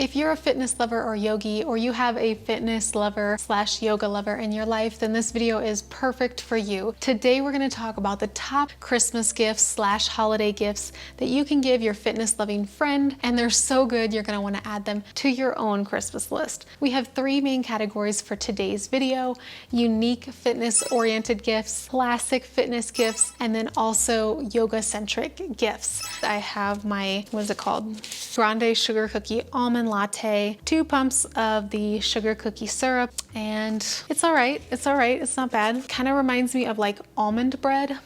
If you're a fitness lover or yogi, or you have a fitness lover slash yoga lover in your life, then this video is perfect for you. Today we're going to talk about the top Christmas gifts slash holiday gifts that you can give your fitness loving friend, and they're so good you're going to want to add them to your own Christmas list. We have three main categories for today's video: unique fitness oriented gifts, classic fitness gifts, and then also yoga centric gifts. I have my, what is it called? Grande sugar cookie almond latte, 2 pumps of the sugar cookie syrup, and it's all right. It's all right. It's not bad. Kind of reminds me of like almond bread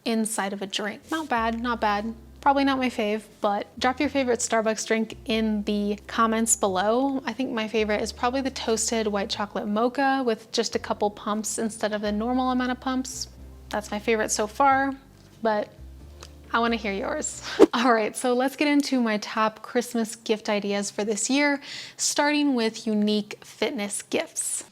inside of a drink. Not bad, not bad. Probably not my fave, but drop your favorite Starbucks drink in the comments below. I think my favorite is probably the toasted white chocolate mocha with just a couple pumps instead of the normal amount of pumps. That's my favorite so far, but I want to hear yours. All right, so let's get into my top Christmas gift ideas for this year, starting with unique fitness gifts.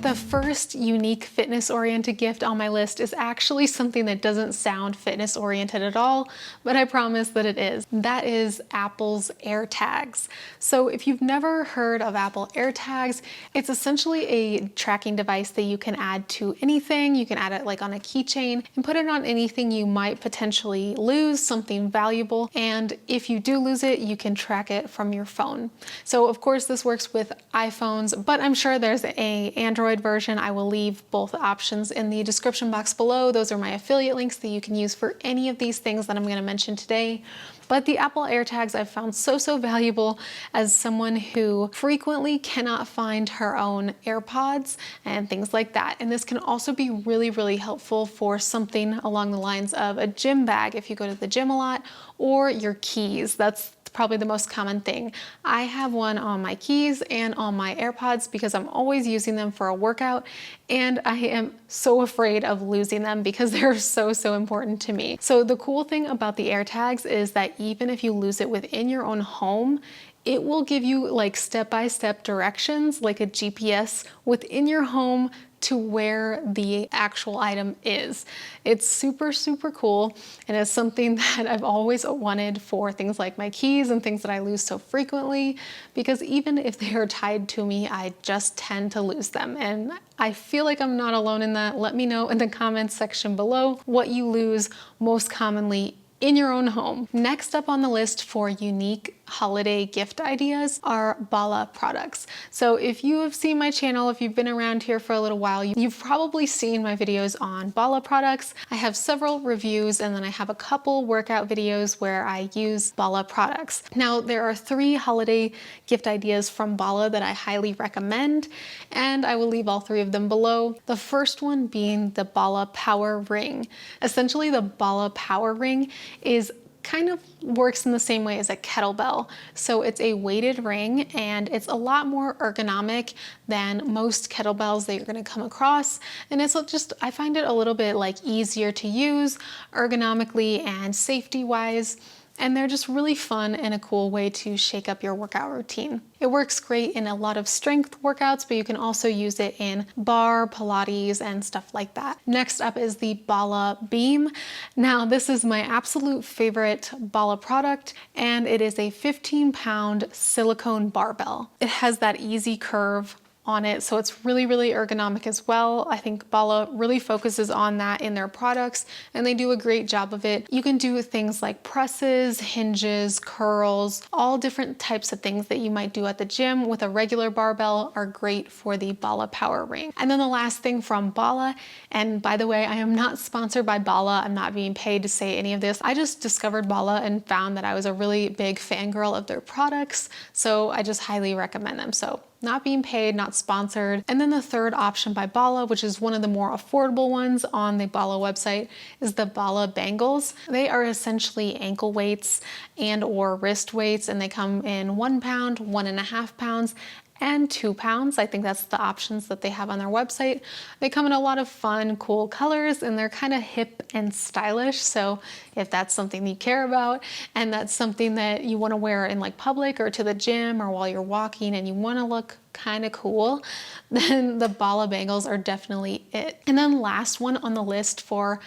The first unique fitness-oriented gift on my list is actually something that doesn't sound fitness-oriented at all, but I promise that it is. That is Apple's AirTags. So if you've never heard of Apple AirTags, it's essentially a tracking device that you can add to anything. You can add it like on a keychain and put it on anything you might potentially lose, something valuable. And if you do lose it, you can track it from your phone. So of course this works with iPhones, but I'm sure there's a Android version. I will leave both options in the description box below. Those are my affiliate links that you can use for any of these things that I'm going to mention today. But the Apple AirTags I've found so valuable as someone who frequently cannot find her own AirPods and things like that. And this can also be really helpful for something along the lines of a gym bag if you go to the gym a lot, or your keys. That's probably the most common thing. I have one on my keys and on my AirPods because I'm always using them for a workout, and I am so afraid of losing them because they're so important to me. So the cool thing about the AirTags is that even if you lose it within your own home, it will give you like step-by-step directions, like a GPS within your home to where the actual item is. It's super cool, and it's something that I've always wanted for things like my keys and things that I lose so frequently, because even if they are tied to me, I just tend to lose them. And I feel like I'm not alone in that. Let me know in the comments section below what you lose most commonly in your own home. Next up on the list for unique holiday gift ideas are Bala products. So if you have seen my channel, if you've been around here for a little while, you've probably seen my videos on Bala products. I have several reviews, and then I have a couple workout videos where I use Bala products. Now there are 3 holiday gift ideas from Bala that I highly recommend, and I will leave all 3 of them below. The first one being the Bala Power Ring. Essentially the Bala Power Ring is kind of works in the same way as a kettlebell. So it's a weighted ring, and it's a lot more ergonomic than most kettlebells that you're going to come across. And it's just, I find it a little bit like easier to use ergonomically and safety wise. And they're just really fun and a cool way to shake up your workout routine. It works great in a lot of strength workouts, but you can also use it in bar, Pilates, and stuff like that. Next up is the Bala Beam. Now, this is my absolute favorite Bala product, and it is a 15-pound silicone barbell. It has that easy curve on it, so it's really ergonomic as well. I think Bala really focuses on that in their products, and they do a great job of it. You can do things like presses, hinges, curls, all different types of things that you might do at the gym with a regular barbell are great for the Bala Power Ring. And then the last thing from Bala, and by the way, I am not sponsored by Bala. I'm not being paid to say any of this. I just discovered Bala and found that I was a really big fangirl of their products, so I just highly recommend them. So not being paid, not sponsored. And then the third option by Bala, which is one of the more affordable ones on the Bala website, is the Bala bangles. They are essentially ankle weights and or wrist weights, and they come in 1 pound, 1.5 pounds, and 2 pounds. I think that's the options that they have on their website. They come in a lot of fun, cool colors, and they're kind of hip and stylish. So if that's something you care about, and that's something that you want to wear in like public or to the gym or while you're walking and you want to look kind of cool, then the Bala bangles are definitely it. And then last one on the list for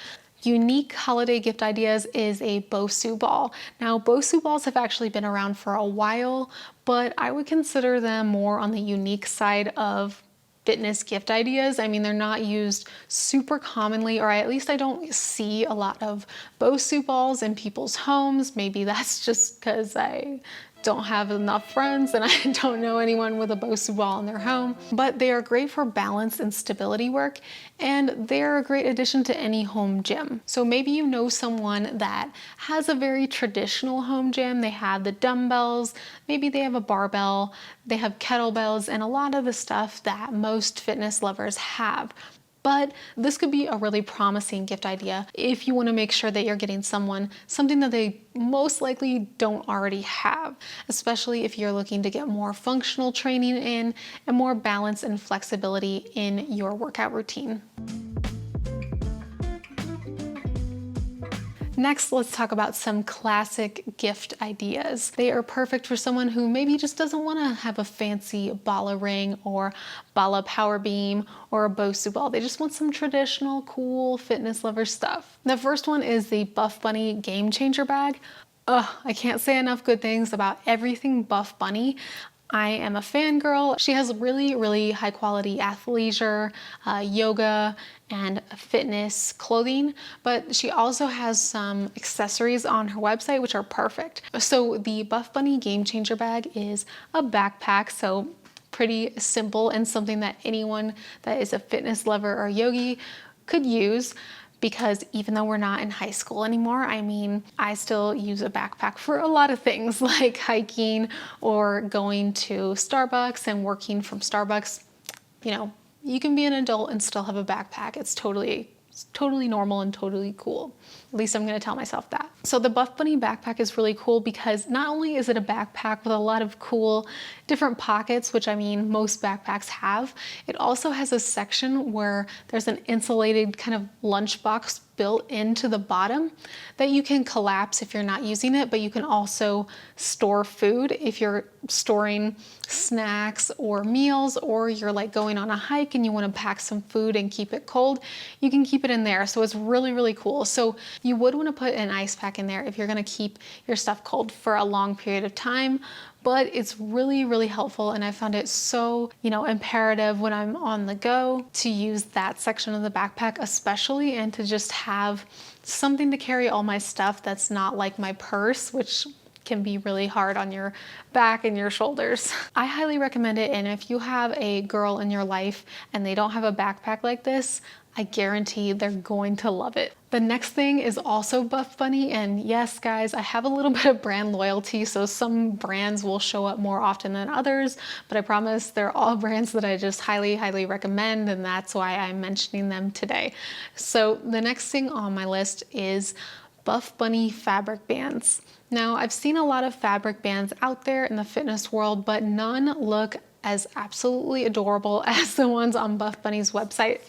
unique holiday gift ideas is a Bosu ball. Now, Bosu balls have actually been around for a while, but I would consider them more on the unique side of fitness gift ideas. I mean, they're not used super commonly, or at least I don't see a lot of Bosu balls in people's homes. Maybe that's just because I don't have enough friends and I don't know anyone with a Bosu ball in their home, but they are great for balance and stability work, and they're a great addition to any home gym. So maybe you know someone that has a very traditional home gym. They have the dumbbells, maybe they have a barbell, they have kettlebells, and a lot of the stuff that most fitness lovers have. But this could be a really promising gift idea if you want to make sure that you're getting someone something that they most likely don't already have, especially if you're looking to get more functional training in and more balance and flexibility in your workout routine. Next, let's talk about some classic gift ideas. They are perfect for someone who maybe just doesn't want to have a fancy Bala ring or Bala power beam or a Bosu ball. They just want some traditional, cool fitness lover stuff. The first one is the Buff Bunny Game Changer bag. I can't say enough good things about everything Buff Bunny. I am a fangirl. She has really, really high quality athleisure, yoga, and fitness clothing, but she also has some accessories on her website which are perfect. So the Buff Bunny Game Changer bag is a backpack, so pretty simple and something that anyone that is a fitness lover or yogi could use. Because even though we're not in high school anymore, I mean, I still use a backpack for a lot of things like hiking or going to Starbucks and working from Starbucks. You know, you can be an adult and still have a backpack. It's totally normal and totally cool. At least I'm gonna tell myself that. So the Buff Bunny backpack is really cool because not only is it a backpack with a lot of cool different pockets, which I mean most backpacks have, it also has a section where there's an insulated kind of lunchbox built into the bottom that you can collapse if you're not using it, but you can also store food if you're storing snacks or meals, or you're like going on a hike and you want to pack some food and keep it cold, you can keep it in there. So it's really, really cool. So you would want to put an ice pack in there if you're going to keep your stuff cold for a long period of time. But it's really, really helpful, and I found it so, imperative when I'm on the go to use that section of the backpack especially, and to just have something to carry all my stuff that's not like my purse, which can be really hard on your back and your shoulders. I highly recommend it, and if you have a girl in your life and they don't have a backpack like this, I guarantee they're going to love it. The next thing is also Buff Bunny, and yes guys, I have a little bit of brand loyalty, so some brands will show up more often than others, but I promise they're all brands that I just highly, highly recommend, and that's why I'm mentioning them today. So the next thing on my list is Buff Bunny fabric bands. Now, I've seen a lot of fabric bands out there in the fitness world, but none look as absolutely adorable as the ones on Buff Bunny's website.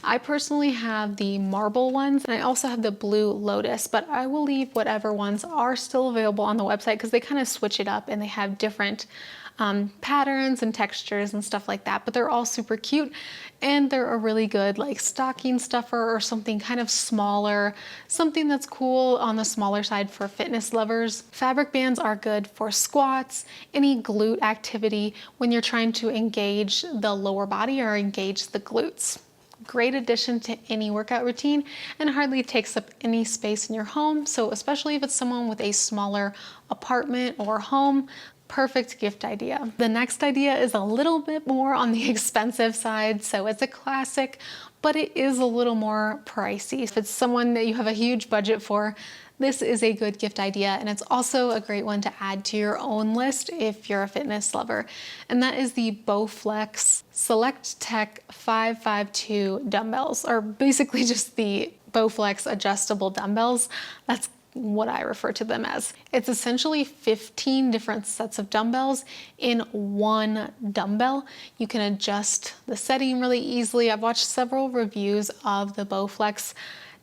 I personally have the marble ones, and I also have the blue lotus, but I will leave whatever ones are still available on the website because they kind of switch it up and they have different patterns and textures and stuff like that, but they're all super cute, and they're a really good like stocking stuffer or something kind of smaller, something that's cool on the smaller side for fitness lovers. Fabric bands are good for squats, any glute activity when you're trying to engage the lower body or engage the glutes. Great addition to any workout routine, and hardly takes up any space in your home, so especially if it's someone with a smaller apartment or home, perfect gift idea. The next idea is a little bit more on the expensive side, so it's a classic, but it is a little more pricey. If it's someone that you have a huge budget for, this is a good gift idea, and it's also a great one to add to your own list if you're a fitness lover, and that is the Bowflex Select Tech 552 dumbbells, or basically just the Bowflex adjustable dumbbells. That's what I refer to them as. It's essentially 15 different sets of dumbbells in one dumbbell. You can adjust the setting really easily. I've watched several reviews of the Bowflex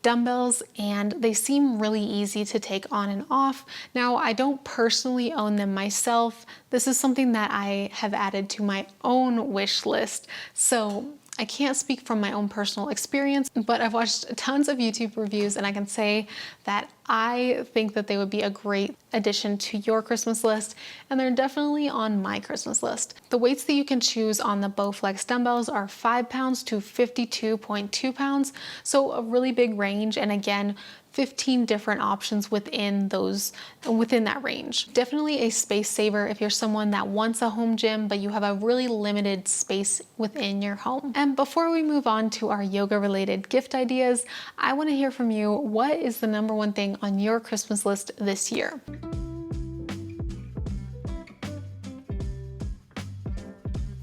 dumbbells, and they seem really easy to take on and off. Now, I don't personally own them myself. This is something that I have added to my own wish list. So I can't speak from my own personal experience, but I've watched tons of YouTube reviews and I can say that I think that they would be a great addition to your Christmas list, and they're definitely on my Christmas list. The weights that you can choose on the Bowflex dumbbells are 5 pounds to 52.2 pounds, so a really big range, and again, 15 different options within that range. Definitely a space saver if you're someone that wants a home gym, but you have a really limited space within your home. And before we move on to our yoga related gift ideas, I want to hear from you. What is the number one thing on your Christmas list this year?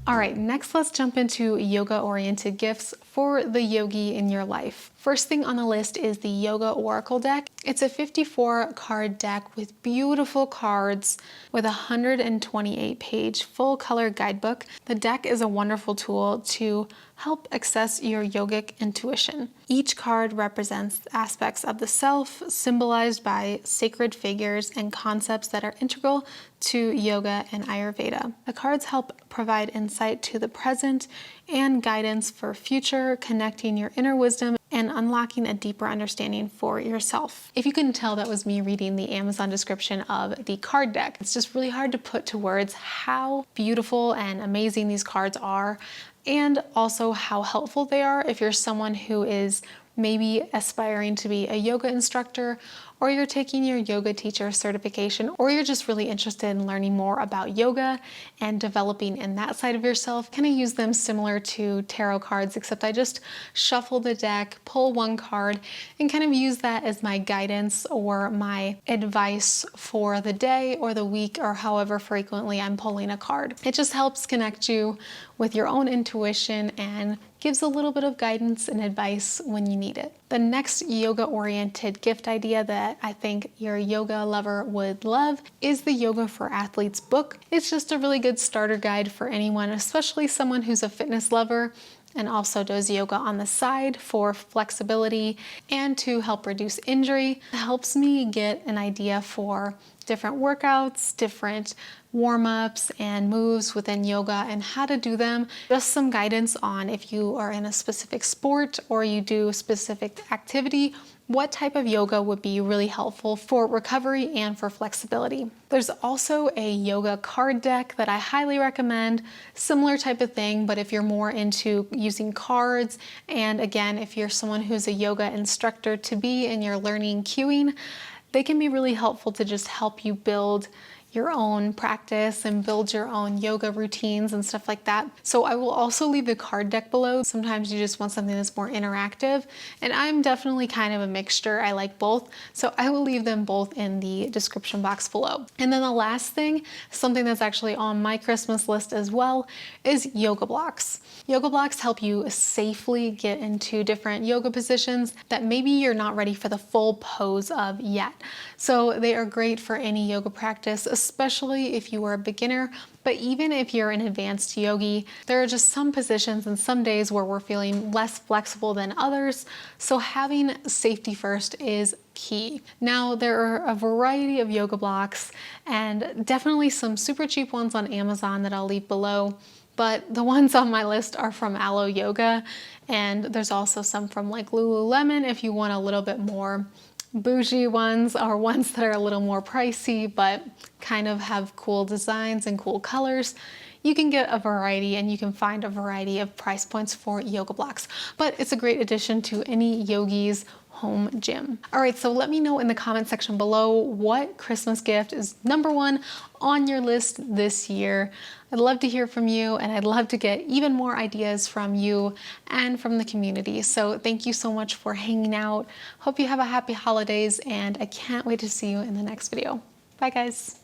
All right, next let's jump into yoga-oriented gifts for the yogi in your life. First thing on the list is the Yoga Oracle deck. It's a 54 card deck with beautiful cards with a 128 page full color guidebook. The deck is a wonderful tool to help access your yogic intuition. Each card represents aspects of the self symbolized by sacred figures and concepts that are integral to yoga and Ayurveda. The cards help provide insight to the present and guidance for future, connecting your inner wisdom and unlocking a deeper understanding for yourself. If you couldn't tell, that was me reading the Amazon description of the card deck. It's just really hard to put to words how beautiful and amazing these cards are, and also how helpful they are if you're someone who is maybe aspiring to be a yoga instructor, or you're taking your yoga teacher certification, or you're just really interested in learning more about yoga and developing in that side of yourself. Kind of use them similar to tarot cards, except I just shuffle the deck, pull one card, and kind of use that as my guidance or my advice for the day or the week, or however frequently I'm pulling a card. It just helps connect you with your own intuition and gives a little bit of guidance and advice when you need it. The next yoga-oriented gift idea that I think your yoga lover would love is the Yoga for Athletes book. It's just a really good starter guide for anyone, especially someone who's a fitness lover and also does yoga on the side for flexibility and to help reduce injury. It helps me get an idea for different workouts, different warm-ups and moves within yoga and how to do them. Just some guidance on if you are in a specific sport or you do a specific activity, what type of yoga would be really helpful for recovery and for flexibility. There's also a yoga card deck that I highly recommend. Similar type of thing, but if you're more into using cards, and again, if you're someone who's a yoga instructor to be in your learning cueing, they can be really helpful to just help you build your own practice and build your own yoga routines and stuff like that. So I will also leave the card deck below. Sometimes you just want something that's more interactive, and I'm definitely kind of a mixture. I like both, so I will leave them both in the description box below. And then the last thing, something that's actually on my Christmas list as well, is yoga blocks. Yoga blocks help you safely get into different yoga positions that maybe you're not ready for the full pose of yet. So they are great for any yoga practice, especially if you are a beginner, but even if you're an advanced yogi, there are just some positions and some days where we're feeling less flexible than others. So having safety first is key. Now, there are a variety of yoga blocks and definitely some super cheap ones on Amazon that I'll leave below. But the ones on my list are from Alo Yoga, and there's also some from like Lululemon if you want a little bit more bougie ones, or ones that are a little more pricey but kind of have cool designs and cool colors. You can get a variety, and you can find a variety of price points for yoga blocks, but it's a great addition to any yogi's home gym. All right, so let me know in the comment section below what Christmas gift is number one on your list this year. I'd love to hear from you, and I'd love to get even more ideas from you and from the community. So thank you so much for hanging out. Hope you have a happy holidays, and I can't wait to see you in the next video. Bye guys.